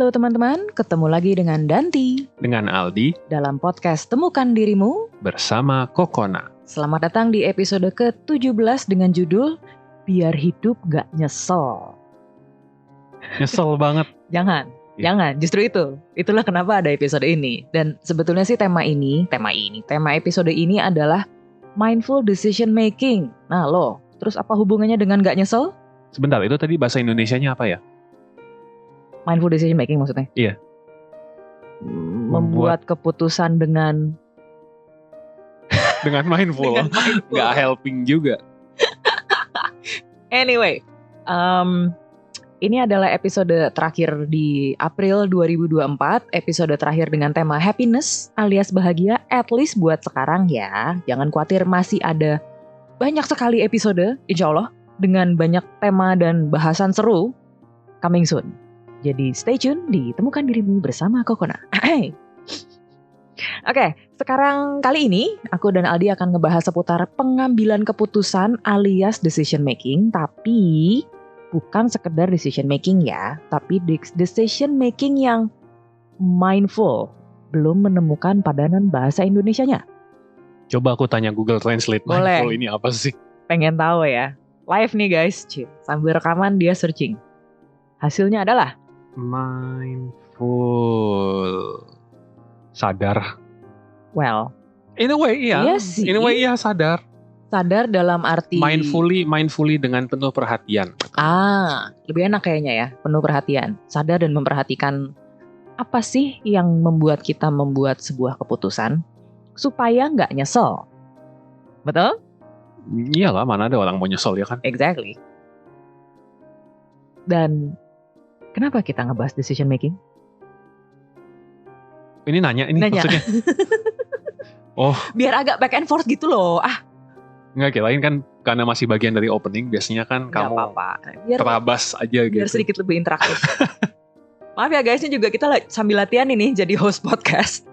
Halo teman-teman, ketemu lagi dengan Danti Dengan Aldi dalam podcast Temukan Dirimu. bersama Kokona. Selamat datang di episode ke-17 dengan judul Biar Hidup Gak Nyesel. Nyesel banget. Jangan, justru itu. Itulah kenapa ada episode ini. Dan sebetulnya sih tema episode ini adalah mindful decision making. Nah loh, terus apa hubungannya dengan gak nyesel? Sebentar, itu tadi bahasa Indonesianya apa ya? Mindful decision making maksudnya? Iya. Membuat keputusan dengan mindful. Dengan mindful. Nggak helping juga. Anyway, ini adalah episode terakhir di April 2024, episode terakhir dengan tema happiness alias bahagia, at least buat sekarang ya. Jangan khawatir, masih ada banyak sekali episode, insya Allah, dengan banyak tema dan bahasan seru coming soon. Jadi stay tune di Temukan Dirimu bersama Kokona. Oke, sekarang kali ini aku dan Aldi akan ngebahas seputar pengambilan keputusan alias decision making, tapi bukan sekedar decision making ya, tapi decision making yang mindful. Belum menemukan padanan bahasa Indonesianya. Coba aku tanya Google Translate. Boleh. Mindful ini apa sih? Pengen tahu ya? Live nih guys, sambil rekaman dia searching. Hasilnya adalah Mindful. Sadar. well, In a way iya. Iya sih. In a way iya, sadar. sadar dalam arti Mindfully dengan penuh perhatian. Lebih enak kayaknya ya, penuh perhatian. Sadar dan memperhatikan apa sih yang membuat kita membuat sebuah keputusan supaya nggak nyesel. Betul? Iyalah, mana ada orang mau nyesel ya kan? Exactly. Dan kenapa kita ngebahas decision making? Ini nanya maksudnya. Oh, Biar agak back and forth gitu loh. enggak, kirain kan karena masih bagian dari opening, biasanya kan Nggak kamu apa-apa. Biar terabas aja biar gitu. sedikit lebih interaktif. Maaf ya guys, ini juga kita sambil latihan ini jadi host podcast.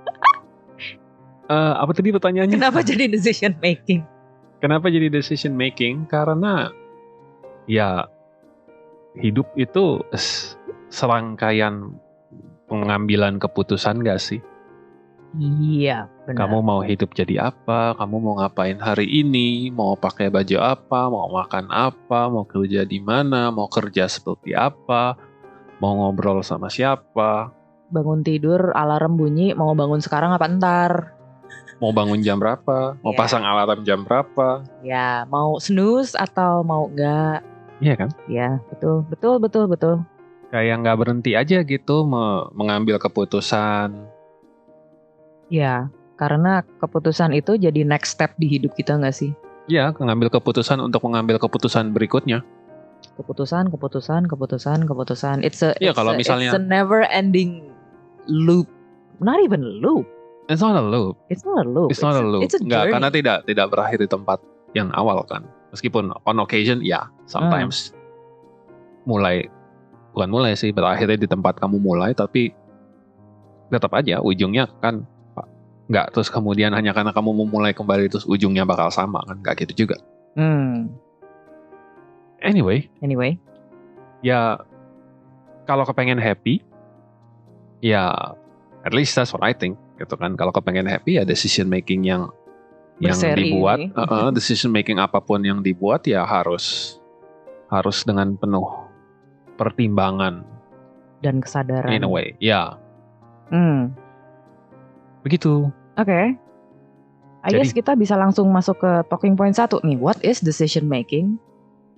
Apa tadi pertanyaannya? Kenapa jadi decision making? Kenapa jadi decision making? Karena ya hidup itu serangkaian pengambilan keputusan gak sih? Iya, benar. Kamu mau hidup jadi apa? Kamu mau ngapain hari ini? Mau pakai baju apa? Mau makan apa? Mau kerja di mana? Mau kerja seperti apa? Mau ngobrol sama siapa? Bangun tidur, alarm bunyi, mau bangun sekarang apa ntar? Mau bangun jam berapa? Mau Ya. pasang alarm jam berapa? Ya, mau snooze atau mau enggak? Iya kan? Ya, betul. Kayak nggak berhenti aja gitu mengambil keputusan. Ya, karena keputusan itu jadi next step di hidup kita nggak sih? Ya, mengambil keputusan untuk mengambil keputusan berikutnya. Keputusan. It's a never ending loop. Not even a loop. It's not a loop. It's not a loop. It's not a loop. It's a Nggak, journey. karena tidak berakhir di tempat yang awal kan. Meskipun on occasion, ya, sometimes bukan mulai sih, berakhirnya di tempat kamu mulai, tapi tetap aja ujungnya kan nggak terus kemudian hanya karena kamu memulai kembali terus ujungnya bakal sama kan, nggak gitu juga. Anyway, ya kalau kepengen happy, ya at least that's what I think gitu kan. Kalau kepengen happy ya decision making yang Berseri dibuat, ini. decision making apapun yang dibuat ya harus dengan penuh pertimbangan Dan kesadaran. in a way, ya Hmm. begitu. Oke. I guess kita bisa langsung masuk ke talking point 1 nih. What is decision making?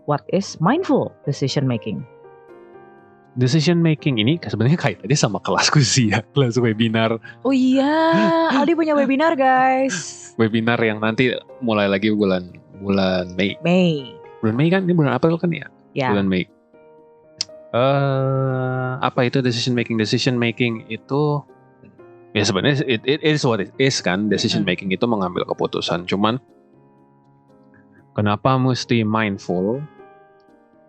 What is mindful decision making? Decision making ini sebenarnya kaitannya sama kelasku sih ya, kelas webinar. Oh iya, Aldi punya webinar guys. Webinar yang nanti mulai lagi bulan Mei. Bulan Mei kan, ini bulan April kan ya? Ya. Bulan Mei. Apa itu decision making? Decision making itu ya sebenarnya it is what it is kan. Decision making itu mengambil keputusan. Cuman kenapa mesti mindful?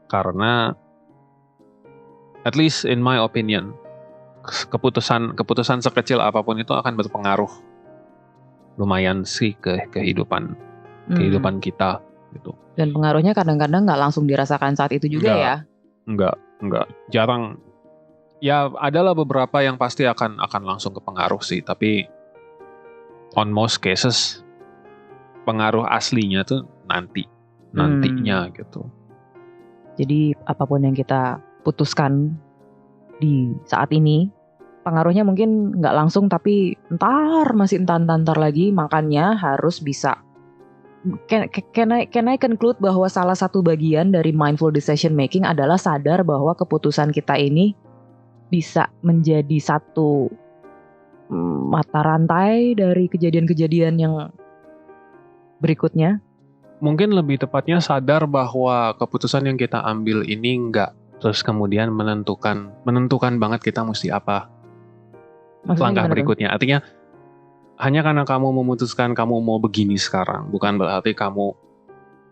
Karena at least in my opinion, keputusan sekecil apapun itu akan berpengaruh lumayan sih ke kehidupan kita gitu. Dan pengaruhnya kadang-kadang nggak langsung dirasakan saat itu juga ya? Enggak, jarang Ya adalah beberapa yang pasti akan langsung kepengaruh sih, tapi on most cases pengaruh aslinya tuh nantinya gitu. Jadi apapun yang kita putuskan di saat ini, pengaruhnya mungkin nggak langsung, tapi masih entar lagi. Makanya harus bisa. Can I conclude bahwa salah satu bagian dari mindful decision making adalah sadar bahwa keputusan kita ini bisa menjadi satu mata rantai dari kejadian-kejadian yang berikutnya. Mungkin lebih tepatnya sadar bahwa keputusan yang kita ambil ini enggak terus kemudian menentukan banget kita mesti apa. Maksudnya Langkah gimana tuh? berikutnya. Artinya hanya karena kamu memutuskan kamu mau begini sekarang, bukan berarti kamu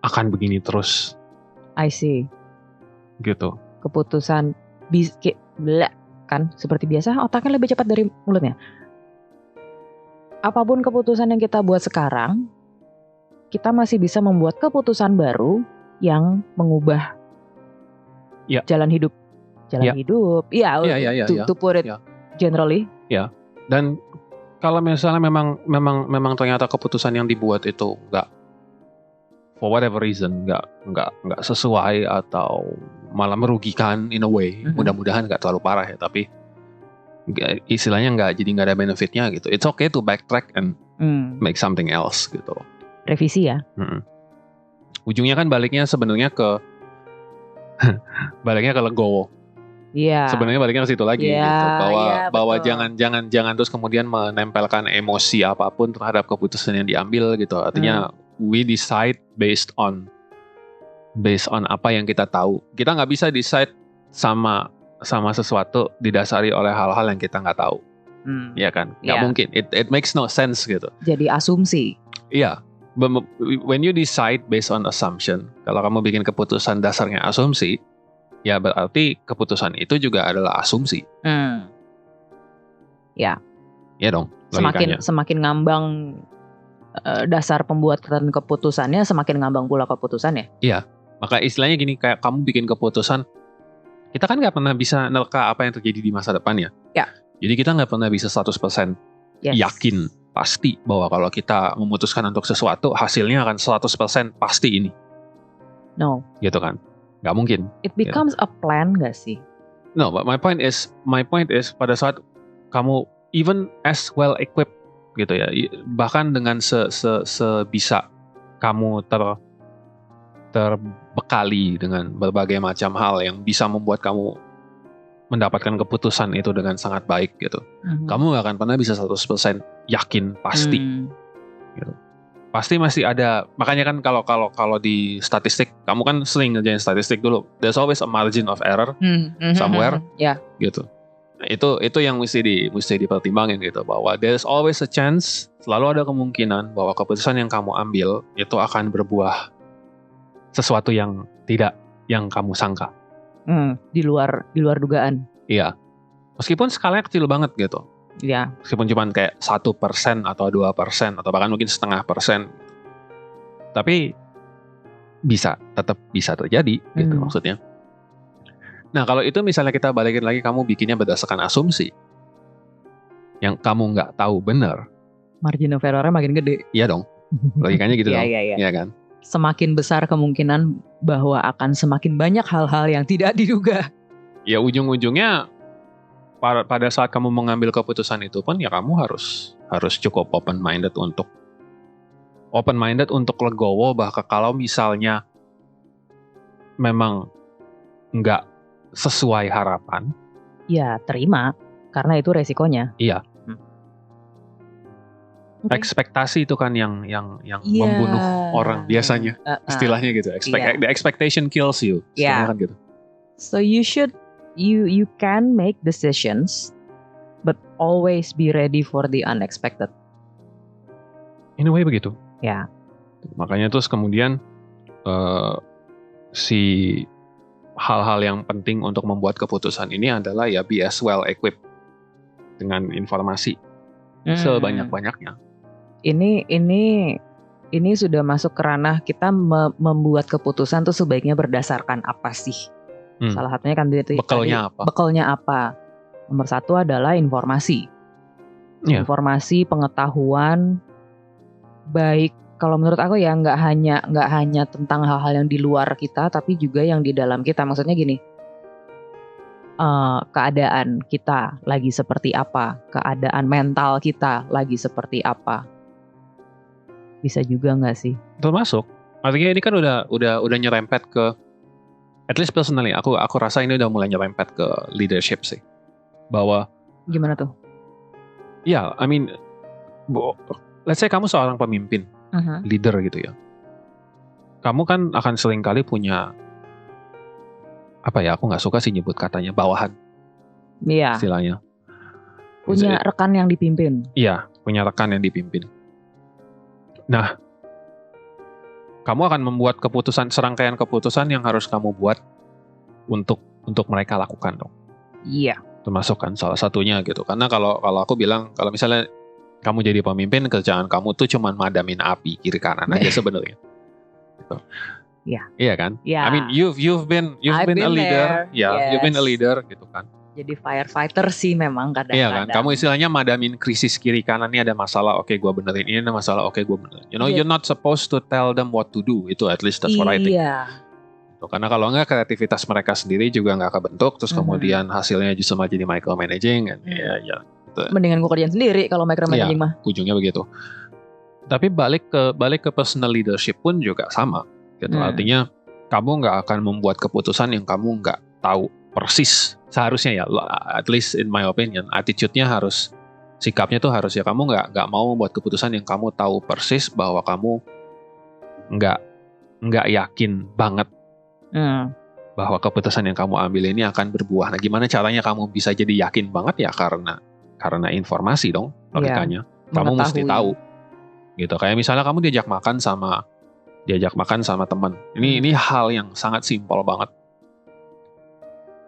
akan begini terus. I see. Gitu. Keputusan kan seperti biasa otaknya lebih cepat dari mulutnya. Apapun keputusan yang kita buat sekarang, kita masih bisa membuat keputusan baru yang mengubah jalan hidup. Hidup. To put it generally. Ya. Dan kalau misalnya memang ternyata keputusan yang dibuat itu nggak, for whatever reason, nggak sesuai atau malah merugikan in a way, mudah-mudahan nggak terlalu parah ya, tapi istilahnya nggak ada benefitnya gitu. It's okay to backtrack and make something else gitu. Revisi ya. Ujungnya kan baliknya sebenarnya ke legowo. Iya. Sebenarnya baliknya ke situ lagi gitu, bahwa jangan terus kemudian menempelkan emosi apapun terhadap keputusan yang diambil gitu. Artinya we decide based on apa yang kita tahu. Kita nggak bisa decide sama sesuatu didasari oleh hal-hal yang kita nggak tahu. Ya kan? Nggak mungkin. It makes no sense gitu. Jadi asumsi. Iya. When you decide based on assumption, kalau kamu bikin keputusan dasarnya asumsi, ya berarti keputusan itu juga adalah asumsi. Ya. Ya dong. Semakin ngambang dasar pembuatan keputusannya, semakin ngambang pula keputusannya. Iya. Maka istilahnya gini, kayak kamu bikin keputusan, kita kan nggak pernah bisa nerka apa yang terjadi di masa depan ya. Ya. Jadi kita nggak pernah bisa 100% yakin pasti bahwa kalau kita memutuskan untuk sesuatu, hasilnya akan 100% pasti ini. No. Gitu kan. Nggak mungkin. It becomes a plan nggak sih? No, but my point is pada saat kamu even as well equipped gitu ya, bahkan dengan sebisa kamu terbekali dengan berbagai macam hal yang bisa membuat kamu mendapatkan keputusan itu dengan sangat baik gitu. Kamu nggak akan pernah bisa 100% yakin pasti. Gitu. Pasti masih ada, makanya kan kalau di statistik, kamu kan sering ngerjain statistik dulu. There's always a margin of error somewhere, gitu. Nah, itu yang mesti dipertimbangin gitu, bahwa there's always a chance, selalu ada kemungkinan bahwa keputusan yang kamu ambil itu akan berbuah sesuatu yang tidak yang kamu sangka. Di luar dugaan. Iya. Meskipun skalanya kecil banget gitu. Iya. Meskipun cuma kayak 1% atau 2% atau bahkan mungkin 0,5%. Tapi tetap bisa terjadi gitu maksudnya. Nah, kalau itu misalnya kita balikin lagi, kamu bikinnya berdasarkan asumsi yang kamu nggak tahu benar, margin of error-nya makin gede. Iya dong. Logikanya gitu dong. Iya kan? Semakin besar kemungkinan bahwa akan semakin banyak hal-hal yang tidak diduga. Ya ujung-ujungnya pada saat kamu mengambil keputusan itu pun ya kamu harus cukup open minded untuk legowo, bahkan kalau misalnya memang nggak sesuai harapan, ya terima, karena itu resikonya. Iya. Ekspektasi itu kan yang membunuh orang biasanya, istilahnya gitu. The expectation kills you. Istilahnya kan gitu. So you can make decisions, but always be ready for the unexpected. In a way begitu. Ya. Makanya terus kemudian si hal-hal yang penting untuk membuat keputusan ini adalah ya be as well equipped dengan informasi sebanyak-banyaknya. Ini sudah masuk ke ranah kita membuat keputusan tuh sebaiknya berdasarkan apa sih? Salah satunya kan itu bekalnya apa? Bekalnya apa? Nomor 1 adalah informasi. Iya. Informasi, pengetahuan, baik kalau menurut aku ya nggak hanya tentang hal-hal yang di luar kita, tapi juga yang di dalam kita. Maksudnya gini, keadaan kita lagi seperti apa, keadaan mental kita lagi seperti apa. Bisa juga nggak sih? Termasuk. Artinya ini kan udah nyerempet ke, at least personally, aku rasa ini udah mulai nyerempet ke leadership sih. Bahwa Gimana tuh? ya, I mean, let's say kamu seorang pemimpin, leader gitu ya. Kamu kan akan seringkali punya, apa ya, aku nggak suka sih nyebut katanya bawahan, Iya. istilahnya. Punya rekan yang dipimpin. Iya, punya rekan yang dipimpin. Nah, kamu akan membuat serangkaian keputusan yang harus kamu buat untuk mereka lakukan dong. Iya. Termasuk kan salah satunya gitu. Karena kalau aku bilang, kalau misalnya kamu jadi pemimpin, kerjaan kamu tuh cuman madamin api kiri kanan aja sebenarnya. Gitu. Iya. Iya kan? Iya. I mean, you've been a leader. There. Ya, Yes. you've been a leader gitu kan. Jadi firefighter sih memang kadang-kadang. Iya kan? Kamu istilahnya madamin krisis kiri kanan, ini ada masalah, oke gua benerin. Ini ada masalah, oke gua benerin. You know, you're not supposed to tell them what to do. Itu at least that's what I think. Iya. Karena kalau enggak, kreativitas mereka sendiri juga nggak kebentuk, terus kemudian hasilnya justru malah jadi micromanaging, kan? Ya. Mendingan gue kerjain sendiri kalau micromanaging mah. Ujungnya begitu. Tapi balik ke personal leadership pun juga sama, gitu. Artinya kamu nggak akan membuat keputusan yang kamu nggak tahu persis. Seharusnya ya, at least in my opinion, attitude-nya harus, sikapnya tuh harus ya kamu nggak mau membuat keputusan yang kamu tahu persis bahwa kamu nggak yakin banget bahwa keputusan yang kamu ambil ini akan berbuah. Nah, gimana caranya kamu bisa jadi yakin banget ya? Karena informasi dong, logikanya. Kamu mesti tahu. Gitu. Kayak misalnya kamu diajak makan sama teman. Ini hal yang sangat simpel banget.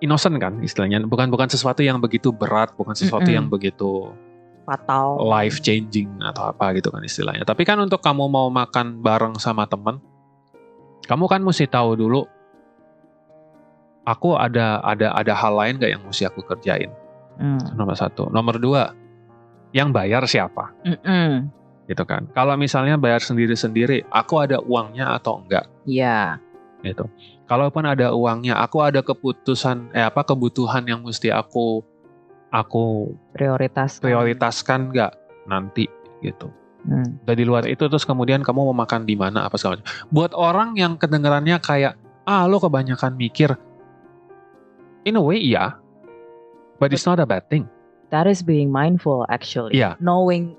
Innocent kan istilahnya, bukan sesuatu yang begitu berat, bukan sesuatu yang begitu fatal, life changing atau apa gitu kan istilahnya. Tapi kan untuk kamu mau makan bareng sama teman, kamu kan mesti tahu dulu, aku ada hal lain gak yang mesti aku kerjain. Nomor 1. Nomor 2, yang bayar siapa? Gitu kan. Kalau misalnya bayar sendiri-sendiri, aku ada uangnya atau enggak? Iya. Gitu. Kalaupun ada uangnya, aku ada kebutuhan yang mesti aku prioritaskan enggak nanti gitu. Dari luar itu terus kemudian kamu mau makan di mana apa segala macam. Buat orang yang kedengarannya kayak lo kebanyakan mikir, in a way iya, but it's not a bad thing. That is being mindful actually. Yeah. Knowing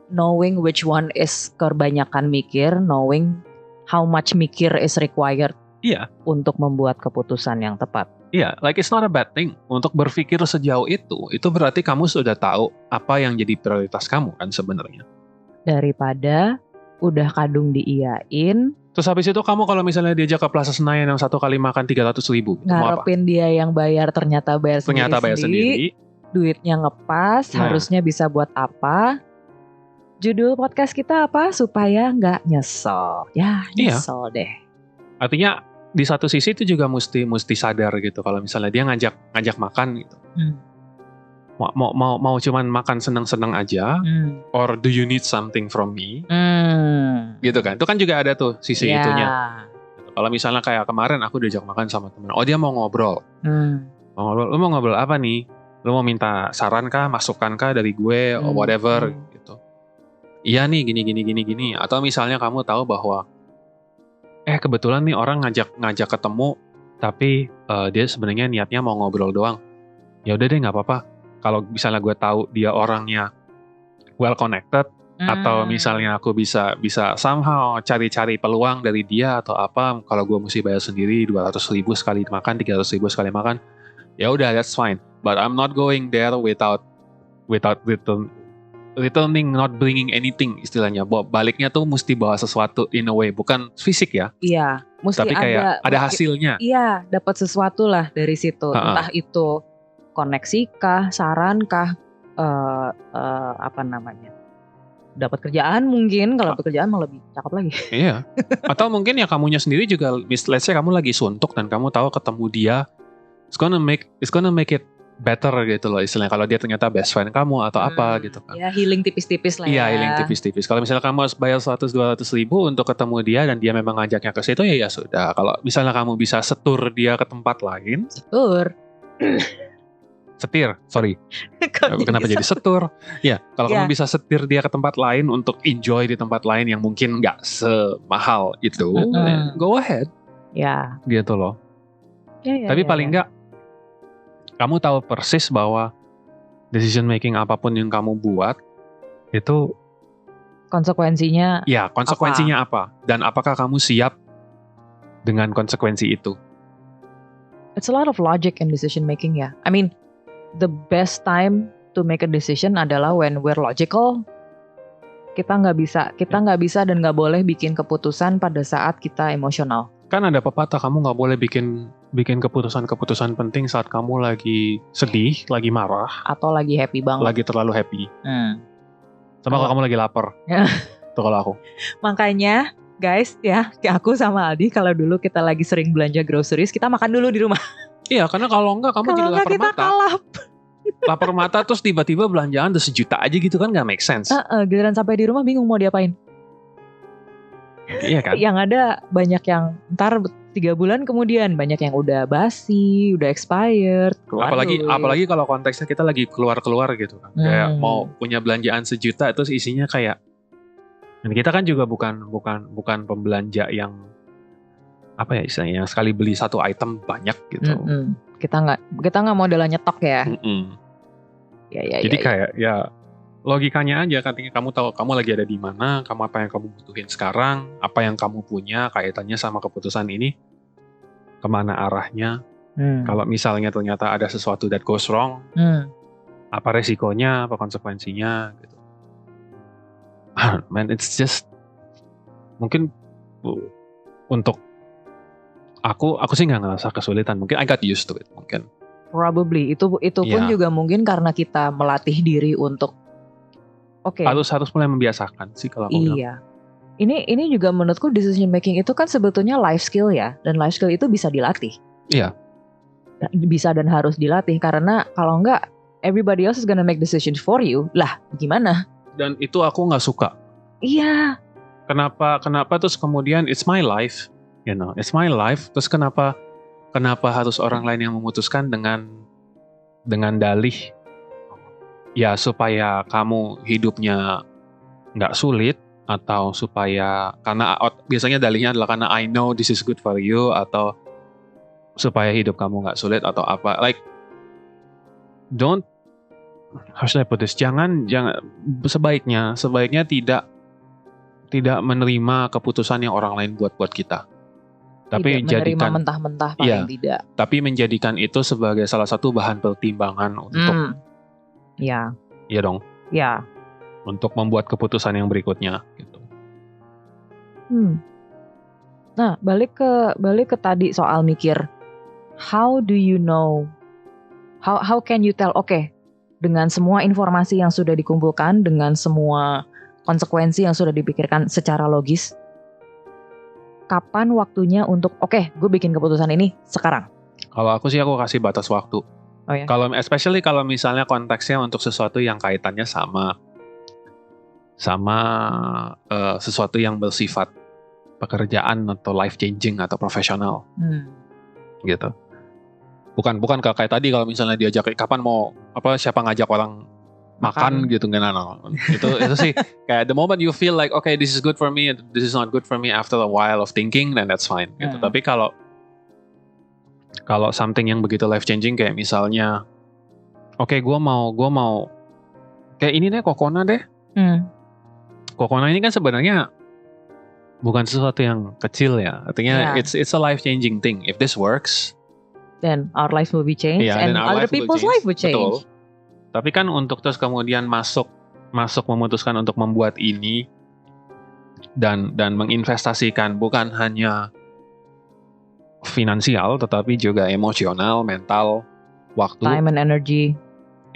which one is kebanyakan mikir, knowing how much mikir is required. Iya. Untuk membuat keputusan yang tepat. Iya, like it's not a bad thing. Untuk berpikir sejauh itu berarti kamu sudah tahu apa yang jadi prioritas kamu kan sebenarnya. Daripada udah kadung diiyain. Terus habis itu kamu kalau misalnya diajak ke Plaza Senayan yang satu kali makan 300.000. Ngarepin dia yang bayar ternyata bayar sendiri. Duitnya ngepas, harusnya bisa buat apa? Judul podcast kita apa? Supaya nggak nyesel. Ya nyesel deh. Artinya di satu sisi itu juga mesti sadar gitu. Kalau misalnya dia ngajak makan gitu. Mau cuman makan seneng-seneng aja, or do you need something from me? Gitu kan. Itu kan juga ada tuh sisi itunya. Kalau misalnya kayak kemarin aku diajak makan sama temen, dia mau ngobrol. Lu mau ngobrol apa nih? Lu mau minta saran kah, masukan kah dari gue, or whatever gitu. Iya nih gini. Atau misalnya kamu tahu bahwa kebetulan nih orang ngajak ketemu, tapi dia sebenarnya niatnya mau ngobrol doang. Ya udah deh, nggak apa-apa. Kalau misalnya gue tahu dia orangnya well connected, atau misalnya aku bisa somehow cari peluang dari dia atau apa, kalau gue mesti bayar sendiri 200.000 sekali makan, 300.000 sekali makan, ya udah, that's fine. But I'm not going there without returning, not bringing anything istilahnya. Baliknya tuh mesti bawa sesuatu in a way, bukan fisik ya. Iya, mesti tapi kayak ada hasilnya. Iya, dapat sesuatu lah dari situ. Entah itu koneksi kah, saran kah, dapat kerjaan mungkin. Kalau pekerjaan malah lebih cakep lagi. Iya. Atau mungkin ya kamunya sendiri juga, let's say kamu lagi suntuk dan kamu tahu ketemu dia, it's gonna make it better gitu loh istilahnya. Kalau dia ternyata best friend kamu atau apa gitu kan. Ya healing tipis-tipis lah Iya, ya. healing tipis-tipis. Kalau misalnya kamu harus bayar 100-200 ribu untuk ketemu dia dan dia memang ngajaknya ke situ, ya sudah. Kalau misalnya kamu bisa setur dia ke tempat lain. Setir, sorry. Kenapa jadi setur? Ya, kalau kamu bisa setir dia ke tempat lain untuk enjoy di tempat lain yang mungkin nggak semahal itu, go ahead. Ya. Gitu loh. Tapi paling nggak, kamu tahu persis bahwa decision making apapun yang kamu buat, itu konsekuensinya apa? Dan apakah kamu siap dengan konsekuensi itu? It's a lot of logic and decision making ya. I mean, the best time to make a decision adalah when we're logical. Kita nggak bisa dan nggak boleh bikin keputusan pada saat kita emosional. Kan ada pepatah, kamu nggak boleh bikin keputusan penting saat kamu lagi sedih, lagi marah, atau lagi happy banget. Lagi terlalu happy. Sama kalau kamu lagi lapar. Itu kalau aku. Makanya guys ya, aku sama Aldi kalau dulu kita lagi sering belanja groceries, kita makan dulu di rumah. Iya, karena kalau enggak kamu jadi lapar mata. Kalap. Lapar mata terus tiba-tiba belanjaan udah 1 juta aja gitu kan, nggak make sense. Giliran sampai di rumah bingung mau diapain. Iya kan? Yang ada banyak yang ntar 3 bulan kemudian, banyak yang udah basi, udah expired. Apalagi kalau konteksnya kita lagi keluar gitu kan. Kayak mau punya belanjaan 1 juta terus isinya kayak. Dan kita kan juga bukan pembelanja yang apa ya istilahnya, yang sekali beli 1 item banyak gitu. Kita nggak modelan nyetok ya. Jadi kayak ya logikanya aja, katanya kamu tahu kamu lagi ada di mana, kamu apa yang kamu butuhin sekarang, apa yang kamu punya kaitannya sama keputusan ini, kemana arahnya. Kalau misalnya ternyata ada sesuatu that goes wrong, apa resikonya, apa konsekuensinya gitu. Man, it's just mungkin untuk aku sih nggak ngerasa kesulitan. Mungkin I got used to it mungkin. Probably itu pun juga mungkin karena kita melatih diri untuk harus mulai membiasakan sih kalau aku bilang. Iya. Ini juga menurutku decision making itu kan sebetulnya life skill ya, dan life skill itu bisa dilatih. Iya. Bisa dan harus dilatih, karena kalau enggak everybody else is gonna make decisions for you. Lah, gimana? Dan itu aku nggak suka. Iya. Kenapa terus kemudian it's my life, it's my life. Terus kenapa harus orang lain yang memutuskan dengan dalih ya supaya kamu hidupnya nggak sulit, atau supaya karena biasanya dalihnya adalah karena I know this is good for you, atau supaya hidup kamu nggak sulit atau apa. Like how should I put this? Jangan sebaiknya tidak menerima keputusan yang orang lain buat kita. Tapi tidak menerima mentah-mentah paling tidak. Tapi menjadikan itu sebagai salah satu bahan pertimbangan untuk Iya dong. Ya. Untuk membuat keputusan yang berikutnya gitu. Nah, balik ke tadi soal mikir. How do you know? How can you tell? Dengan semua informasi yang sudah dikumpulkan, dengan semua konsekuensi yang sudah dipikirkan secara logis, kapan waktunya untuk gue bikin keputusan ini sekarang? Kalau aku sih aku kasih batas waktu. Oh ya? Especially kalau misalnya konteksnya untuk sesuatu yang kaitannya sama sesuatu yang bersifat pekerjaan atau life changing atau profesional, gitu. Bukan kayak tadi kalau misalnya diajak kapan mau siapa ngajak orang makan gitu kan. Itu sih kayak the moment you feel like this is good for me, this is not good for me, after a while of thinking, then that's fine gitu. Tapi kalau something yang begitu life changing kayak misalnya gue mau kayak ini deh, Kokona deh. Kokona ini kan sebenarnya bukan sesuatu yang kecil ya. Artinya it's a life changing thing. If this works, then our life will be changed, and other people's life will change. Betul. Tapi kan untuk terus kemudian masuk memutuskan untuk membuat ini dan menginvestasikan bukan hanya finansial tetapi juga emosional, mental, waktu, time and energy.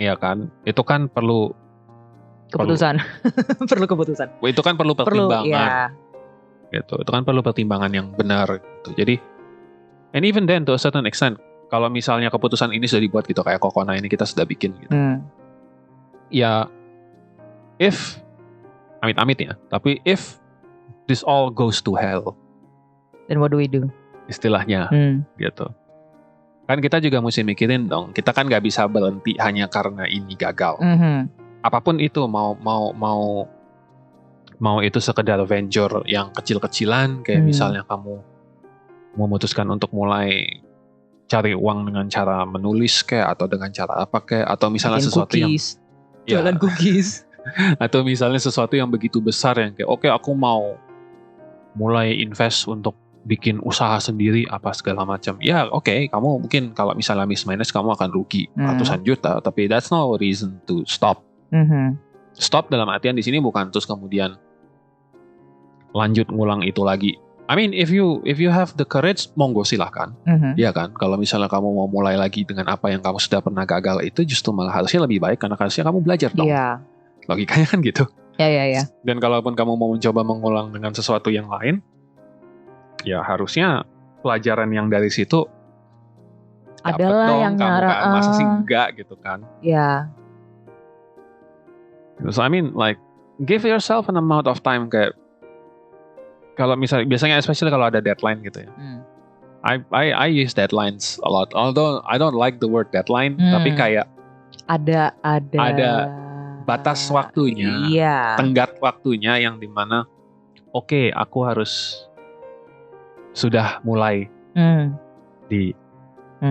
Iya kan? Itu kan perlu keputusan. Perlu keputusan. Itu kan perlu pertimbangan. Ya. Gitu. Itu kan perlu pertimbangan yang benar gitu. Jadi and even then to a certain extent kalau misalnya keputusan ini sudah dibuat gitu, kayak Kokona ini kita sudah bikin gitu. Ya, if amit-amit ya, tapi if this all goes to hell, then what do we do? Istilahnya gitu. Kan kita juga mesti mikirin dong, kita kan nggak bisa berhenti hanya karena ini gagal. Apapun itu, mau itu sekedar venture yang kecil-kecilan, kayak misalnya kamu memutuskan untuk mulai cari uang dengan cara menulis kayak, atau dengan cara apa kayak, atau misalnya bikin sesuatu cookies, yang jualan cookies, atau misalnya sesuatu yang begitu besar yang kayak oke, aku mau mulai invest untuk bikin usaha sendiri apa segala macam. Ya oke, kamu mungkin kalau misalnya minus kamu akan rugi ratusan juta, tapi that's no reason to stop. Stop dalam artian di sini bukan terus kemudian lanjut ngulang itu lagi. I mean, if you have the courage, monggo silahkan. Ya kan, kalau misalnya kamu mau mulai lagi dengan apa yang kamu sudah pernah gagal, itu justru malah harusnya lebih baik karena harusnya kamu belajar dong. Logikanya kan gitu. Ya. Dan kalaupun kamu mau mencoba mengulang dengan sesuatu yang lain, ya harusnya pelajaran yang dari situ adalah dong, yang kamu kan. Masa sih enggak gitu kan? Ya. So I mean, like, give yourself an amount of time kayak, kalau misalnya biasanya especially kalau ada deadline gitu ya. I use deadlines a lot. Although I don't like the word deadline, tapi kayak ada batas waktunya, tenggat waktunya yang dimana oke, aku harus sudah mulai di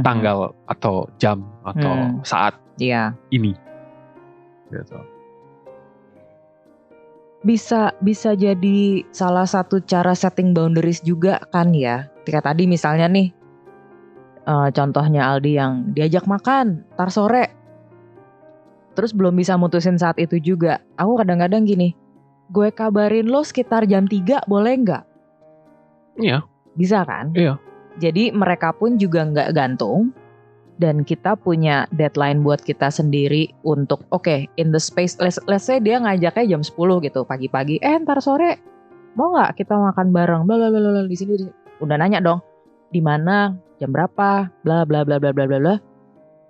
tanggal atau jam atau saat ini. Gitu. Bisa jadi salah satu cara setting boundaries juga kan ya. Ketika tadi misalnya nih, contohnya Aldi yang diajak makan ntar sore, terus belum bisa mutusin saat itu juga. Aku kadang-kadang gini, gue kabarin lo sekitar jam 3 boleh nggak? Iya. Bisa kan? Iya. Jadi mereka pun juga nggak gantung. Dan kita punya deadline buat kita sendiri untuk in the space, let's say dia ngajaknya jam 10 gitu pagi-pagi, ntar sore mau nggak kita makan bareng, bla bla bla di sini. Udah nanya dong, di mana, jam berapa, bla bla bla bla bla bla.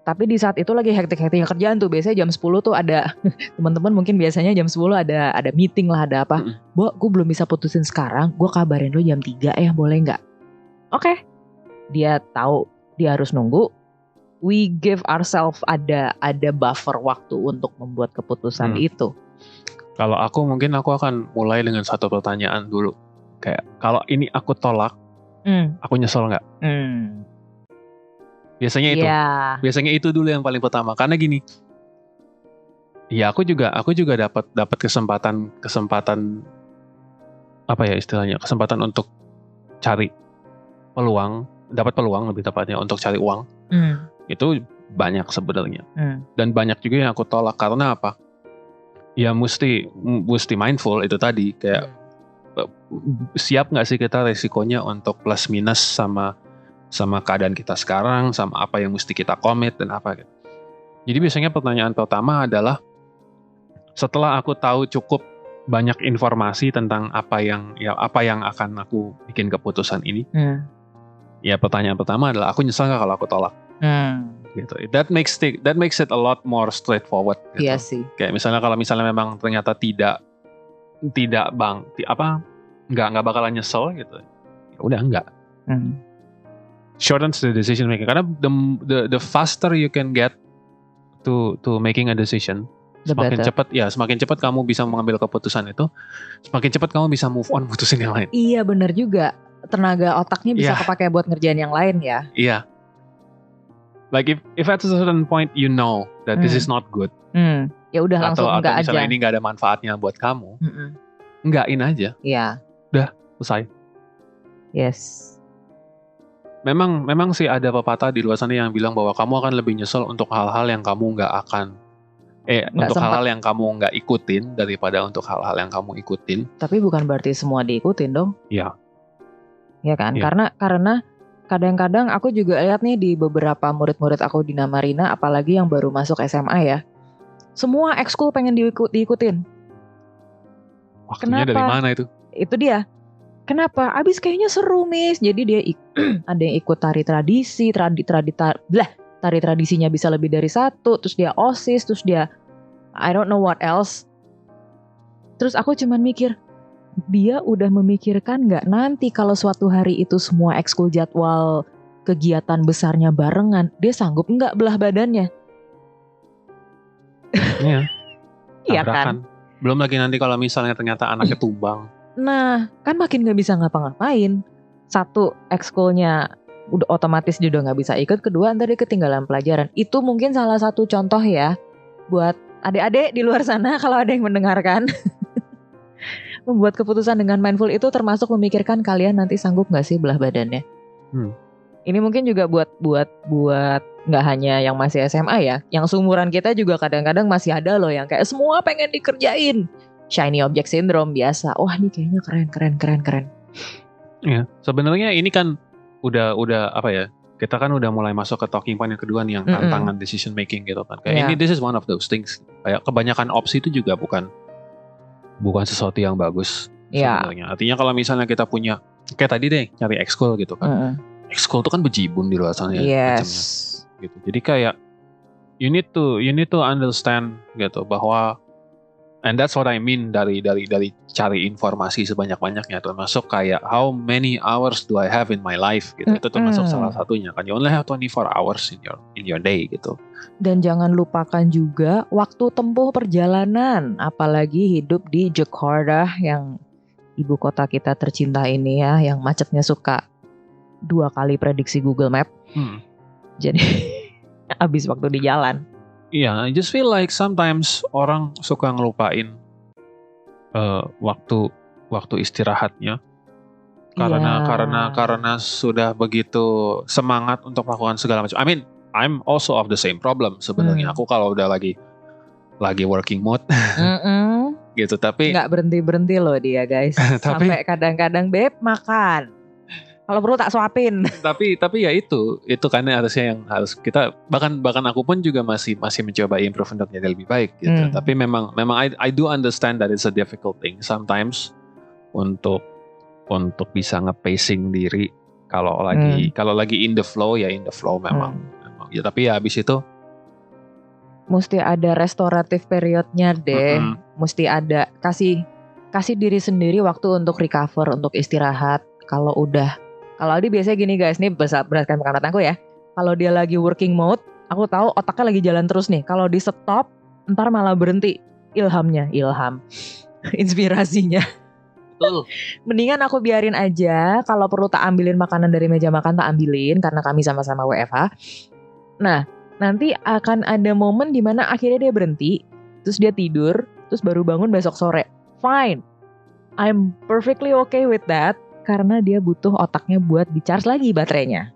Tapi di saat itu lagi hektik-hektiknya kerjaan tuh, biasanya jam 10 tuh ada teman-teman mungkin biasanya jam 10 ada meeting lah, ada apa. Bo, gue belum bisa putusin sekarang, gue kabarin lo jam 3 boleh nggak? Oke. Dia tahu dia harus nunggu. We give ourselves ada buffer waktu untuk membuat keputusan itu. Kalau aku mungkin aku akan mulai dengan satu pertanyaan dulu. Kayak kalau ini aku tolak, aku nyesel nggak? Biasanya itu. Biasanya itu dulu yang paling pertama. Karena gini. Ya aku juga dapat kesempatan apa ya istilahnya? Kesempatan untuk cari peluang, dapat peluang lebih tepatnya untuk cari uang. Itu banyak sebenarnya. Dan banyak juga yang aku tolak karena apa? Ya mesti mindful itu tadi, kayak siap nggak sih kita resikonya untuk plus minus sama keadaan kita sekarang, sama apa yang mesti kita komit dan apa gitu. Jadi biasanya pertanyaan pertama adalah setelah aku tahu cukup banyak informasi tentang apa yang akan aku bikin keputusan ini. Ya pertanyaan pertama adalah aku nyesal nggak kalau aku tolak. Gitu. That makes it a lot more straightforward. Gitu. Iya sih. Kayak misalnya kalau memang ternyata tidak nggak bakalan nyesel gitu. Ya udah enggak. Shortens the decision making karena the faster you can get to making a decision, semakin cepat kamu bisa mengambil keputusan itu, semakin cepat kamu bisa move on mutusin yang lain. Iya benar juga. Tenaga otaknya bisa kepakai buat ngerjain yang lain ya. Iya. Like if at a certain point you know that this is not good. Ya udah langsung enggak aja. Atau misalnya ini enggak ada manfaatnya buat kamu. Enggakin aja. Iya. Udah, selesai. Yes. Memang sih ada pepatah di luar sana yang bilang bahwa kamu akan lebih nyesel untuk hal-hal yang kamu hal-hal yang kamu nggak ikutin daripada untuk hal-hal yang kamu ikutin. Tapi bukan berarti semua diikutin dong. Iya. Ya kan? Ya. Karena kadang-kadang aku juga lihat nih di beberapa murid-murid aku di Namarina, apalagi yang baru masuk SMA ya. Semua ekskul pengen diikutin. Waktunya dari mana itu? Itu dia. Kenapa? Abis kayaknya seru, Miss. Jadi dia ada yang ikut tari tradisi, tari tradisinya bisa lebih dari satu, terus dia OSIS, terus dia I don't know what else. Terus aku cuman mikir, dia udah memikirkan nggak nanti kalau suatu hari itu semua ekskul jadwal kegiatan besarnya barengan, dia sanggup nggak belah badannya? Iya. Iya kan? Tabrakan. Belum lagi nanti kalau misalnya ternyata anaknya tumbang. Nah, kan makin gak bisa ngapa-ngapain. Satu, ekskulnya udah otomatis dia udah gak bisa ikut. Kedua, ntar dia ketinggalan pelajaran. Itu mungkin salah satu contoh ya buat adik-adik di luar sana kalau ada yang mendengarkan. Membuat keputusan dengan mindful itu termasuk memikirkan kalian nanti sanggup gak sih belah badannya. Ini mungkin juga buat nggak hanya yang masih SMA ya, yang seumuran kita juga kadang-kadang masih ada loh yang kayak semua pengen dikerjain. Shiny object syndrome biasa. Wah, ini kayaknya keren. Ya, sebenarnya ini kan udah apa ya? Kita kan udah mulai masuk ke talking point yang kedua nih, yang tantangan decision making gitu kan. Kayak ini this is one of those things. Kayak kebanyakan opsi itu juga bukan sesuatu yang bagus sebenarnya. Artinya kalau misalnya kita punya kayak tadi deh nyari ekskul gitu kan. Ekskul itu kan bejibun di luar sana ya, macamnya. Gitu. Jadi kayak you need to understand gitu bahwa, and that's what I mean dari cari informasi sebanyak-banyaknya, termasuk kayak how many hours do I have in my life gitu. Itu termasuk salah satunya kan. You only have 24 hours in your day gitu. Dan jangan lupakan juga waktu tempuh perjalanan, apalagi hidup di Jakarta yang ibu kota kita tercinta ini ya, yang macetnya suka 2 kali prediksi Google Map. Jadi habis waktu di jalan. Iya, I just feel like sometimes orang suka ngelupain waktu istirahatnya karena sudah begitu semangat untuk melakukan segala macam. I mean, I'm also of the same problem sebenarnya. Aku kalau udah lagi working mode gitu, tapi nggak berhenti loh dia guys. Sampai kadang-kadang beb makan. Kalau perlu tak suapin. Tapi ya itu kan harusnya yang harus kita, bahkan aku pun juga masih mencoba improve untuk jadi lebih baik gitu. Tapi memang I do understand that it's a difficult thing sometimes untuk bisa nge-pacing diri kalau lagi in the flow memang. Ya, tapi ya habis itu mesti ada restoratif periodnya deh. Mesti ada kasih diri sendiri waktu untuk recover, untuk istirahat. Kalau Aldi biasanya gini guys, nih berdasarkan pengalaman aku ya. Kalau dia lagi working mode, aku tahu otaknya lagi jalan terus nih. Kalau di stop, ntar malah berhenti ilham, inspirasinya. Betul. Mendingan aku biarin aja. Kalau perlu tak ambilin makanan dari meja makan, tak ambilin karena kami sama-sama WFH. Nah, nanti akan ada momen dimana akhirnya dia berhenti, terus dia tidur, terus baru bangun besok sore. Fine, I'm perfectly okay with that. Karena dia butuh otaknya buat di-charge lagi baterainya.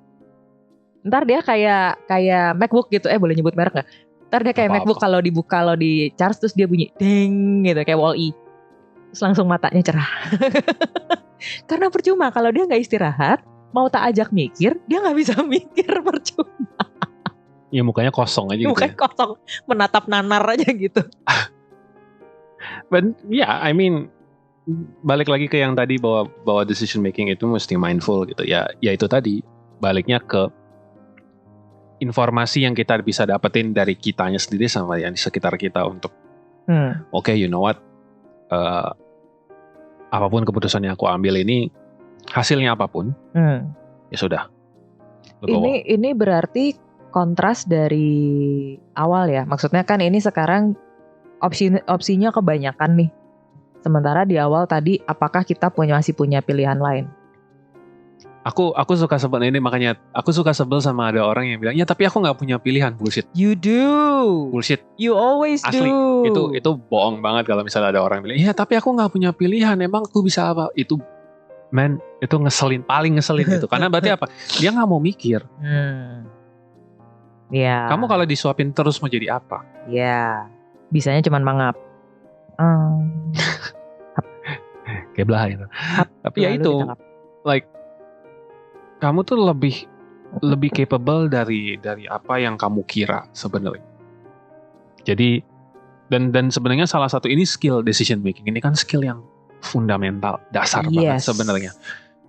Ntar dia kayak MacBook gitu, boleh nyebut merek gak? Ntar dia kayak MacBook kalau di-charge terus dia bunyi ding gitu, kayak Wall-E. Terus langsung matanya cerah. Karena percuma, kalau dia gak istirahat, mau tak ajak mikir, dia gak bisa mikir, percuma. Ya mukanya kosong aja gitu. Mukanya kosong, menatap nanar aja gitu. But yeah, I mean, balik lagi ke yang tadi bahwa decision making itu mesti mindful gitu ya. Ya itu tadi baliknya ke informasi yang kita bisa dapetin dari kitanya sendiri sama yang di sekitar kita untuk okay, you know what, apapun keputusan yang aku ambil ini hasilnya apapun, ya sudah. Ini berarti kontras dari awal ya. Maksudnya kan ini sekarang opsinya kebanyakan nih. Sementara di awal tadi, apakah kita masih punya pilihan lain? Aku suka sebel ini, makanya aku suka sebel sama ada orang yang bilang, ya tapi aku nggak punya pilihan. Bullshit. You do. Bullshit. You always Asli, do. Itu bohong banget kalau misalnya ada orang yang bilang, ya tapi aku nggak punya pilihan. Emang aku bisa apa? Itu paling ngeselin gitu. Karena berarti apa? Dia nggak mau mikir. Ya. Kamu kalau disuapin terus mau jadi apa? Ya. Bisanya cuma mangap. Kayak belah gitu. Tapi ya itu, like kamu tuh lebih capable dari apa yang kamu kira sebenarnya. Jadi dan sebenarnya salah satu ini skill decision making. Ini kan skill yang fundamental, dasar banget Yes. sebenarnya.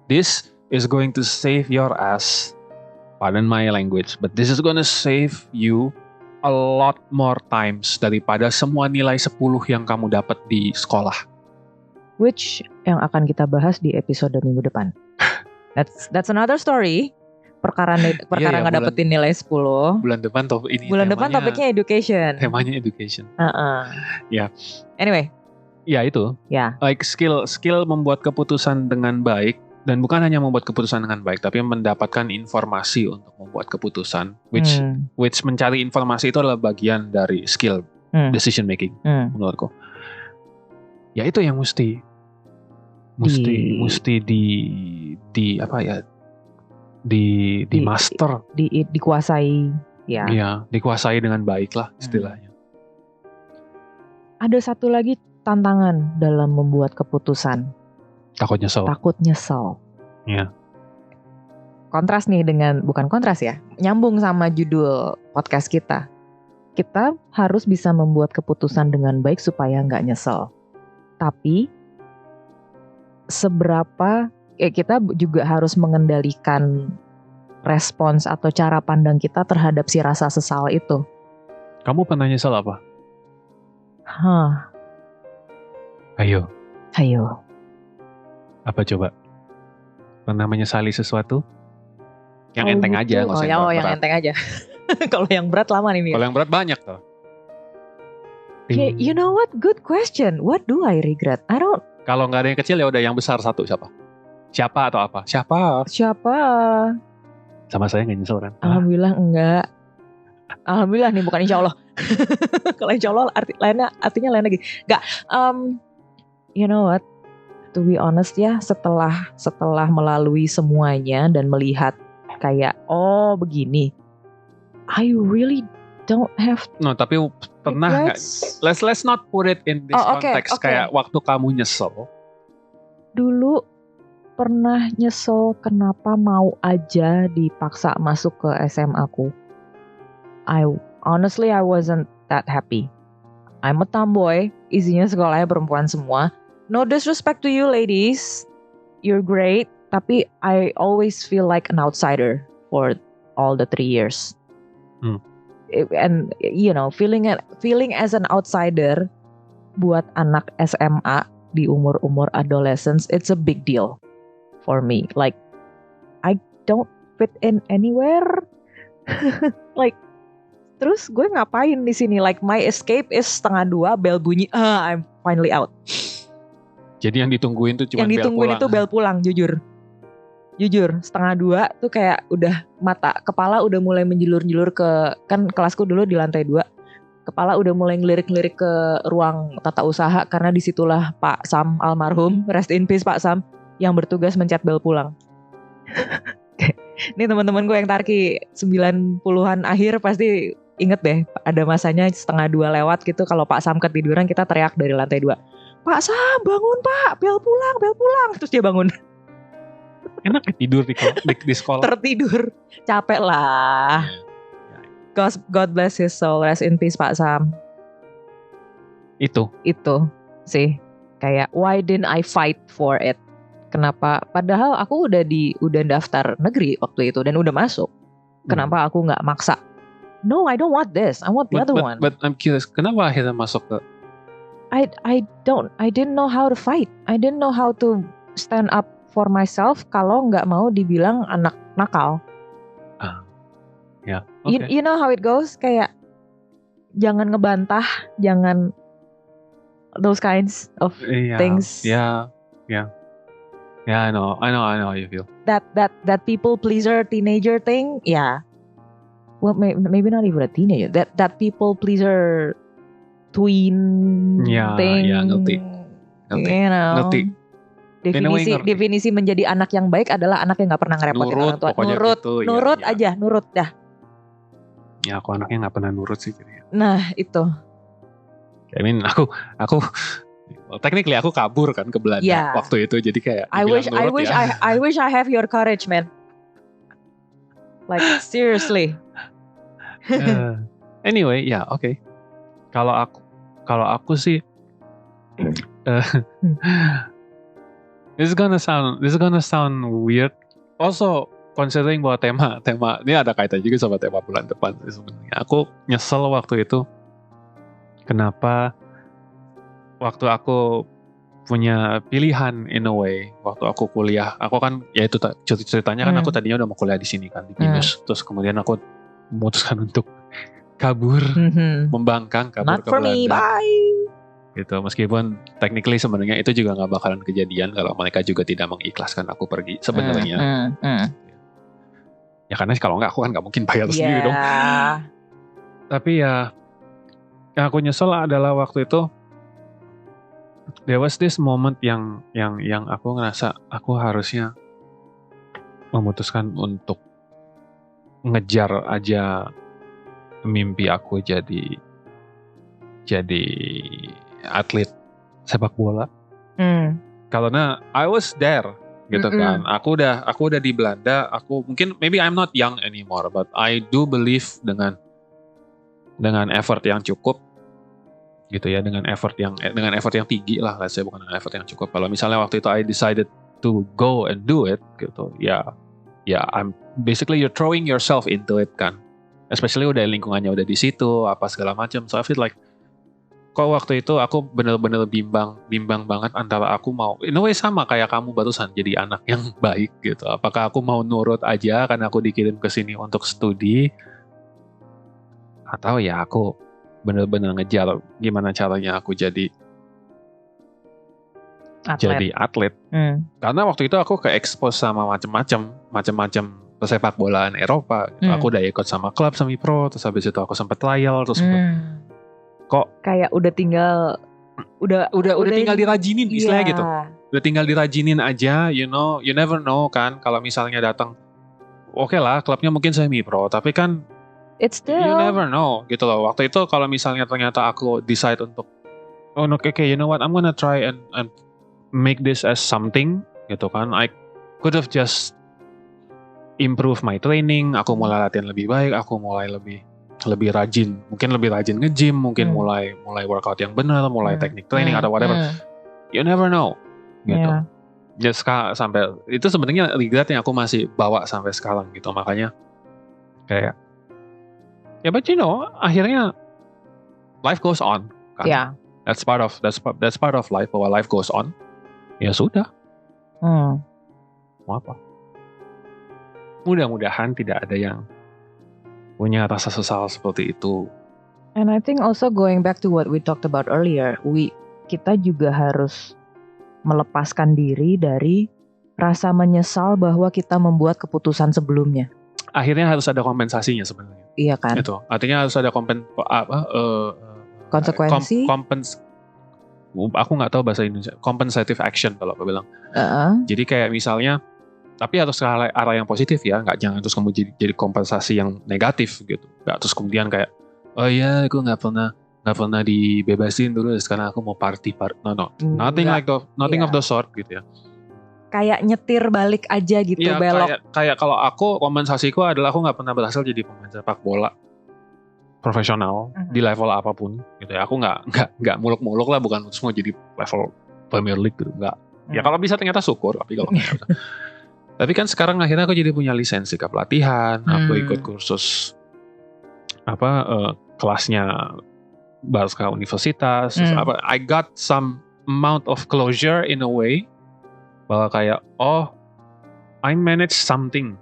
This is going to save your ass, pardon my language, but this is gonna save you a lot more times daripada semua nilai 10 yang kamu dapat di sekolah. Which yang akan kita bahas di episode minggu depan. That's another story. Perkara nggak dapetin nilai 10. Bulan depan Bulan depan topiknya education. Temanya education. Ya. Anyway. Ya itu. Ya. Like skill membuat keputusan dengan baik, dan bukan hanya membuat keputusan dengan baik, tapi mendapatkan informasi untuk membuat keputusan. Which mencari informasi itu adalah bagian dari skill decision making menurutku. Ya itu yang mesti di master, dikuasai ya. Iya, dikuasai dengan baik lah istilahnya. Ada satu lagi tantangan dalam membuat keputusan. Takut nyesel. Iya. Kontras nih bukan kontras ya, nyambung sama judul podcast kita. Kita harus bisa membuat keputusan dengan baik supaya nggak nyesel. Tapi seberapa kita juga harus mengendalikan respons atau cara pandang kita terhadap si rasa sesal itu. Kamu pernah nyesel apa? Ayo. Apa coba? Pernah menyesali sesuatu? Yang enteng aja, nggak usah yang berat. Yang enteng aja. Kalau yang berat lama nih. Kalau yang berat banyak tuh. You know what? Good question. What do I regret? I don't. Kalau nggak ada yang kecil ya udah yang besar satu siapa? Siapa atau apa? Siapa? Sama saya nggak nyesel kan? Alhamdulillah enggak. Alhamdulillah nih, bukan insya Allah. Kalau insya Allah artinya lain lagi. Enggak. You know what? To be honest ya, setelah melalui semuanya dan melihat kayak begini, I really don't have. No, tapi pernah nggak? Let's not put it in this context. Kayak waktu kamu nyesel. Dulu pernah nyesel kenapa mau aja dipaksa masuk ke SMA aku. Honestly I wasn't that happy. I'm a tomboy, isinya sekolahnya perempuan semua. No disrespect to you ladies, you're great. Tapi I always feel like an outsider for all the 3 years. And you know, feeling as an outsider buat anak SMA di umur adolescence, it's a big deal for me. Like I don't fit in anywhere. Like terus gue ngapain di sini? Like my escape is 1:30, bel bunyi, I'm finally out. Jadi yang ditungguin tuh cuma bel pulang, jujur 1:30 tuh kayak udah kepala udah mulai menjulur-julur ke, kan kelasku dulu di lantai 2. Kepala udah mulai ngelirik-ngelirik ke ruang tata usaha karena disitulah Pak Sam almarhum, rest in peace Pak Sam, yang bertugas mencet bel pulang. Ini teman-teman gue yang Tarki 90-an akhir pasti inget deh, ada masanya 1:30 lewat gitu, kalau Pak Sam ketiduran kita teriak dari lantai 2. Pak Sam, bangun Pak, bel pulang. Terus dia bangun. Enak tidur di sekolah. Tertidur, capek lah. God bless his soul, rest in peace Pak Sam. Itu sih, kayak why didn't I fight for it? Kenapa? Padahal aku udah daftar negeri waktu itu dan udah masuk. Kenapa aku nggak maksa? No, I don't want this. I want the other one. But I'm curious, kenapa akhirnya masuk ke? I didn't know how to fight. I didn't know how to stand up for myself kalau nggak mau dibilang anak nakal. Ya. Okay. You know how it goes, kayak jangan ngebantah, jangan those kinds of things. Yeah. I know how you feel. That people pleaser teenager thing, yeah. Well, maybe not even a teenager. That people pleaser tween thing. Yeah, ngerti. You know. Ngerti. Definisi menjadi anak yang baik adalah anak yang nggak pernah ngerepotin orang tua. Nurut aja, nurut dah. Ya, aku anaknya nggak pernah nurut sih. Nah itu. I mean, aku technically aku kabur kan ke Belanda waktu itu, jadi kayak I wish I have your courage, man. Like seriously. Anyway, okay. Kalau aku sih This is gonna sound weird. Also, considering bahwa tema ini ada kaitan juga sama tema bulan depan sih sebenarnya. Aku nyesel waktu itu kenapa waktu aku punya pilihan in a way waktu aku kuliah. Aku kan ya itu ceritanya kan aku tadinya udah mau kuliah di sini kan di BINUS. Terus kemudian aku memutuskan untuk kabur, membangkang kabur Not ke for me, Belanda. bye. Gitu, meskipun technically sebenarnya itu juga nggak bakalan kejadian kalau mereka juga tidak mengikhlaskan aku pergi sebenarnya. Ya karena kalau nggak aku kan nggak mungkin bayar sendiri dong. Tapi ya yang aku nyesel adalah waktu itu there was this moment yang aku ngerasa aku harusnya memutuskan untuk ngejar aja mimpi aku jadi atlet sepak bola. Karena I was there gitu kan. Aku udah di Belanda, aku mungkin maybe I'm not young anymore but I do believe dengan effort yang cukup gitu ya, dengan effort yang tinggi lah, let's say, bukan dengan effort yang cukup. Kalau misalnya waktu itu I decided to go and do it gitu, ya I'm basically you're throwing yourself into it kan. Especially udah lingkungannya udah di situ, apa segala macam. So I feel like kok waktu itu aku bener-bener bimbang banget antara aku mau, in a way sama kayak kamu barusan, jadi anak yang baik gitu. Apakah aku mau nurut aja karena aku dikirim ke sini untuk studi, atau ya aku bener-bener ngejar gimana caranya aku jadi atlet. Karena waktu itu aku ke-expose sama macam-macam pesepak bolaan Eropa. Aku udah ikut sama klub semi pro, terus habis itu aku sempat trial, terus kok kayak udah tinggal dirajinin istilahnya gitu. Udah tinggal dirajinin aja, you never know kan, kalau misalnya datang oke lah klubnya mungkin semi pro, tapi kan it's still you never know gitu loh. Waktu itu kalau misalnya ternyata aku decide untuk okay, you know what, I'm gonna try and make this as something gitu kan. I could have just improve my training, aku mulai latihan lebih baik, aku mulai lebih rajin, mungkin lebih rajin nge-gym, mungkin mulai workout yang benar, mulai teknik training atau whatever. You never know gitu. Just sampai itu sebenarnya regret yang aku masih bawa sampai sekarang gitu. Makanya kayak ya but akhirnya life goes on kan. Yeah. That's part of life, bahwa life goes on. Ya sudah. Mau apa? Mudah-mudahan tidak ada yang punya rasa sesal seperti itu. And I think also going back to what we talked about earlier, kita juga harus melepaskan diri dari rasa menyesal bahwa kita membuat keputusan sebelumnya. Akhirnya harus ada kompensasinya sebenarnya. Iya kan? Itu. Artinya harus ada konsekuensi. Aku nggak tahu bahasa Indonesia. Compensative action kalau aku bilang. Jadi kayak misalnya, tapi harus ke arah yang positif ya, jangan terus kemudian jadi kompensasi yang negatif gitu. Nggak terus kemudian kayak, oh iya aku nggak pernah dibebasin dulu, sekarang aku mau party. No, nothing of the sort gitu ya. Kayak nyetir balik aja gitu, ya, belok. Kayak kalau aku, kompensasiku adalah aku nggak pernah berhasil jadi pemain sepak bola profesional di level apapun gitu ya. Aku nggak muluk-muluk lah, bukan semua jadi level Premier League gitu, nggak. Ya kalau bisa ternyata syukur, tapi kalau nggak bisa. Tapi kan sekarang akhirnya aku jadi punya lisensi kepelatihan, aku ikut kursus kelasnya Barca Universitas, I got some amount of closure in a way, bahwa kayak I manage something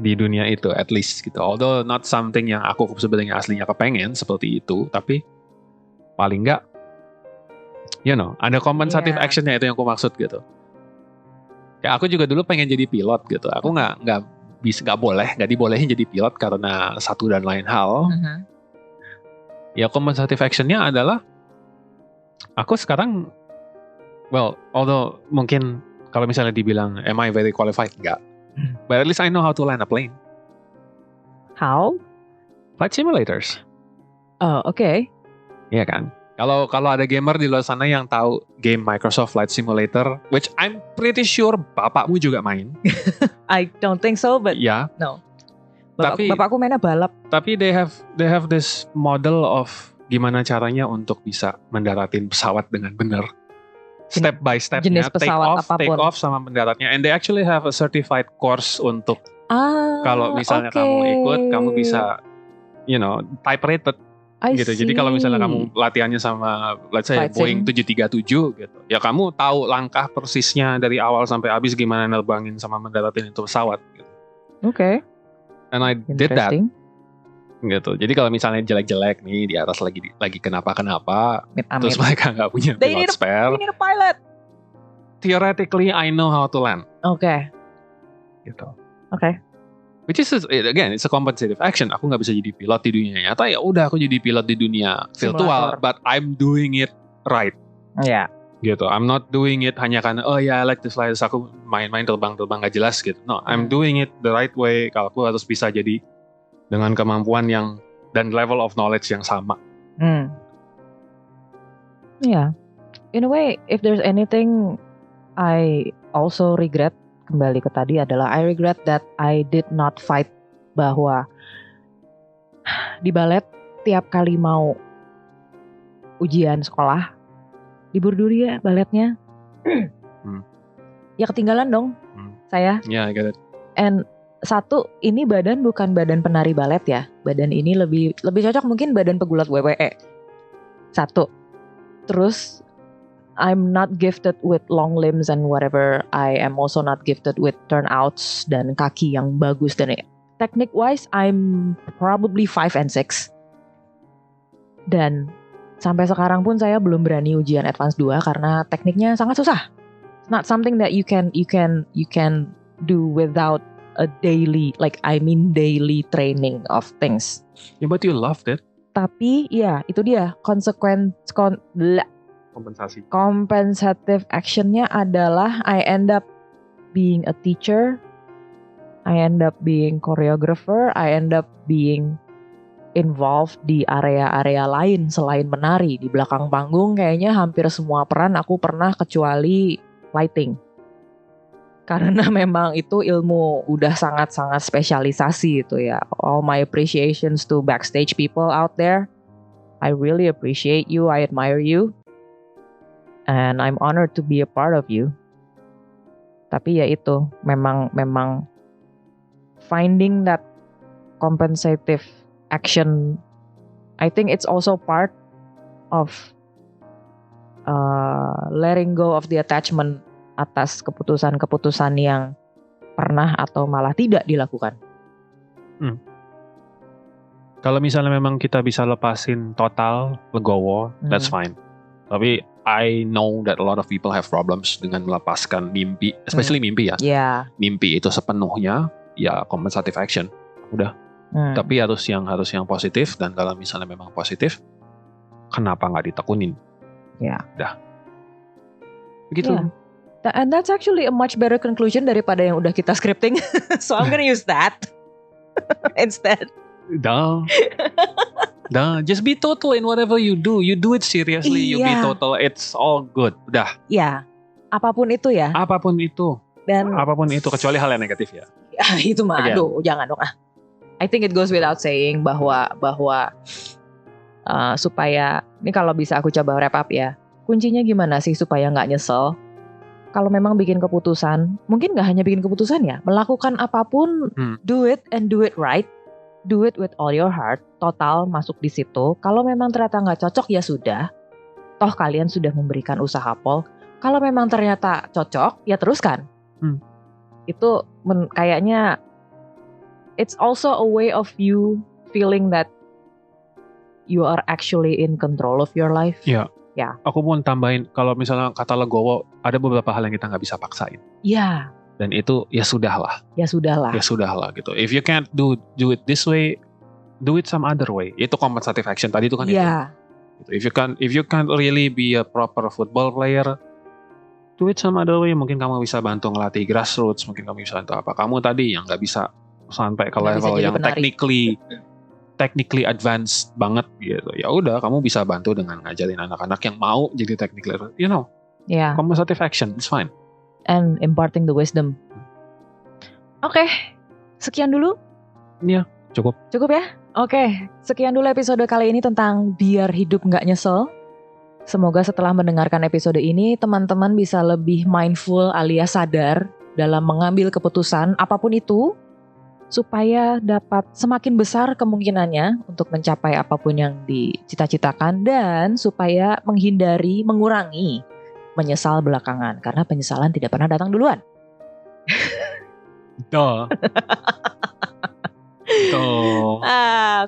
di dunia itu at least gitu. Although not something yang aku sebenarnya aslinya kepengen seperti itu, tapi paling nggak ada compensative actionnya, itu yang aku maksud gitu. Ya aku juga dulu pengen jadi pilot gitu. Aku nggak dibolehin jadi pilot karena satu dan lain hal. Ya compensative actionnya adalah aku sekarang, although mungkin kalau misalnya dibilang am I very qualified, enggak. But at least I know how to land a plane. How? Flight simulators. Oh, okay. Iya kan? Kalau ada gamer di luar sana yang tahu game Microsoft Flight Simulator, which I'm pretty sure bapakmu juga main. I don't think so, but no. Bapakku mainnya balap. Tapi they have this model of gimana caranya untuk bisa mendaratin pesawat dengan benar. step by stepnya, jenis pesawat take apapun. off sama mendaratnya. And they actually have a certified course untuk kalau misalnya kamu ikut, kamu bisa, type rated gitu. Jadi kalau misalnya kamu latihannya sama, let's say Boeing 737 gitu, ya kamu tahu langkah persisnya dari awal sampai habis gimana nerbangin sama mendaratin itu pesawat. Gitu. Oke. And I did that. Gitu. Jadi kalau misalnya jelek-jelek nih di atas lagi kenapa-kenapa, terus mereka nggak punya pilot spare. They need a pilot. Theoretically, I know how to land. Oke. Gitu. Oke. Which is again, it's a compensative action. Aku nggak bisa jadi pilot di dunia nyata, ya udah aku jadi pilot di dunia virtual, but I'm doing it right. Ya. Yeah. Gitu. I'm not doing it hanya karena I like to fly, terus aku main-main terbang nggak jelas gitu. No, I'm doing it the right way. Kalau aku harus bisa jadi dengan kemampuan yang dan level of knowledge yang sama. Yeah. In a way, if there's anything I also regret, kembali ke tadi adalah I regret that I did not fight, bahwa di balet tiap kali mau ujian sekolah libur dulu ya baletnya. Ya ketinggalan dong saya. Yeah, I get it. And satu, ini badan bukan badan penari balet ya. Badan ini lebih cocok mungkin badan pegulat WWE. Satu. Terus I'm not gifted with long limbs and whatever. I am also not gifted with turnouts dan kaki yang bagus, dan technique wise I'm probably 5 and 6. Dan sampai sekarang pun saya belum berani ujian advance 2 karena tekniknya sangat susah. It's not something that you can do without a daily daily training of things. Yeah, but you loved it. Tapi ya itu dia compensative actionnya adalah I end up being a teacher, I end up being choreographer, I end up being involved di area-area lain selain menari. Di belakang panggung kayaknya hampir semua peran aku pernah kecuali lighting. Karena memang itu ilmu udah sangat-sangat spesialisasi itu ya. All my appreciations to backstage people out there. I really appreciate you, I admire you. And I'm honored to be a part of you. Tapi ya itu, memang finding that compensative action, I think it's also part of letting go of the attachment atas keputusan-keputusan yang pernah atau malah tidak dilakukan. Kalau misalnya memang kita bisa lepasin total, legowo, that's fine. Tapi I know that a lot of people have problems dengan melepaskan mimpi, especially mimpi ya. Yeah. Mimpi itu sepenuhnya ya compensative action. Udah. Tapi harus yang positif, dan kalau misalnya memang positif, kenapa nggak ditekunin? Ya. Udah. Begitu. Yeah. And that's actually a much better conclusion daripada yang udah kita scripting. So I'm gonna use that instead. Dah, just be total in whatever you do. You do it seriously, you be total. It's all good. Udah. Ya, apapun itu ya. Apapun itu. Dan apapun itu, kecuali hal yang negatif ya. Ya itu mah, aduh, jangan dong ah. I think it goes without saying bahwa supaya, ini kalau bisa aku coba wrap up ya. Kuncinya gimana sih supaya nggak nyesel? Kalau memang bikin keputusan, mungkin gak hanya bikin keputusan ya, melakukan apapun, do it and do it right, do it with all your heart, total masuk di situ. Kalau memang ternyata gak cocok ya sudah, toh kalian sudah memberikan usaha pol. Kalau memang ternyata cocok, ya teruskan. Itu kayaknya, it's also a way of you feeling that you are actually in control of your life. Iya. Ya. Aku pun tambahin, kalau misalnya kata legowo, ada beberapa hal yang kita nggak bisa paksain. Ya. Dan itu ya sudahlah. Ya sudahlah Gitu. If you can't do it this way, do it some other way. Itu compensative action tadi itu kan. Ya. Itu. If you can't really be a proper football player, do it some other way. Mungkin kamu bisa bantu ngelatih grassroots, mungkin kamu bisa bantu apa. Kamu tadi yang nggak bisa sampai ke level yang technically advanced banget gitu. Ya udah, kamu bisa bantu dengan ngajarin anak-anak yang mau jadi technically, compensative action, it's fine. And imparting the wisdom. Oke, sekian dulu. Iya, cukup. Cukup ya? Oke, sekian dulu episode kali ini tentang biar hidup nggak nyesel. Semoga setelah mendengarkan episode ini, teman-teman bisa lebih mindful alias sadar dalam mengambil keputusan apapun itu, supaya dapat semakin besar kemungkinannya untuk mencapai apapun yang dicita-citakan, dan supaya mengurangi menyesal belakangan, karena penyesalan tidak pernah datang duluan. Betul.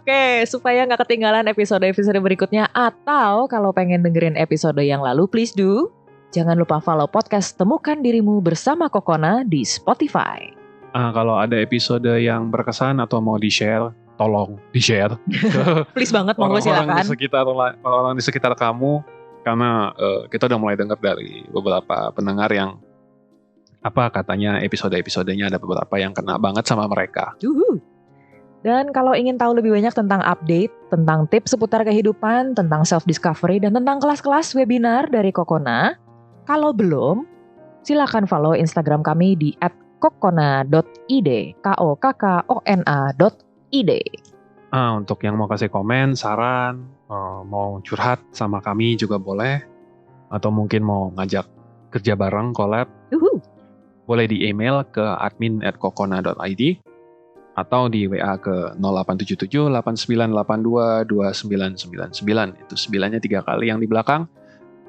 Oke, supaya nggak ketinggalan episode-episode berikutnya, atau kalau pengen dengerin episode yang lalu, please do. Jangan lupa follow podcast Temukan Dirimu Bersama Kokona di Spotify. Kalau ada episode yang berkesan atau mau di-share, tolong di-share. Please banget, monggo silakan. Orang-orang di sekitar kamu, karena kita udah mulai dengar dari beberapa pendengar yang katanya episode-episodenya ada beberapa yang kena banget sama mereka. Dan kalau ingin tahu lebih banyak tentang update, tentang tips seputar kehidupan, tentang self-discovery, dan tentang kelas-kelas webinar dari Kokona, kalau belum, silakan follow Instagram kami di @kokona.id, kokkona.id. Untuk yang mau kasih komen, saran, mau curhat sama kami juga boleh, atau mungkin mau ngajak kerja bareng, collab, boleh di email ke admin@kokona.id, atau di WA ke 0877 8982 2999. Itu 9-nya 3 kali yang di belakang.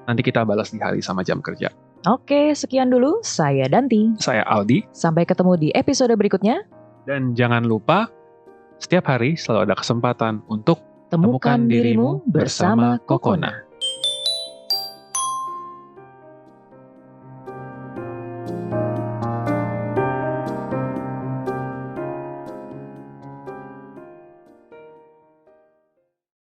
Nanti kita balas di hari sama jam kerja. Oke, sekian dulu. Saya Danti. Saya Aldi. Sampai ketemu di episode berikutnya. Dan jangan lupa, setiap hari selalu ada kesempatan untuk temukan dirimu bersama Kokona.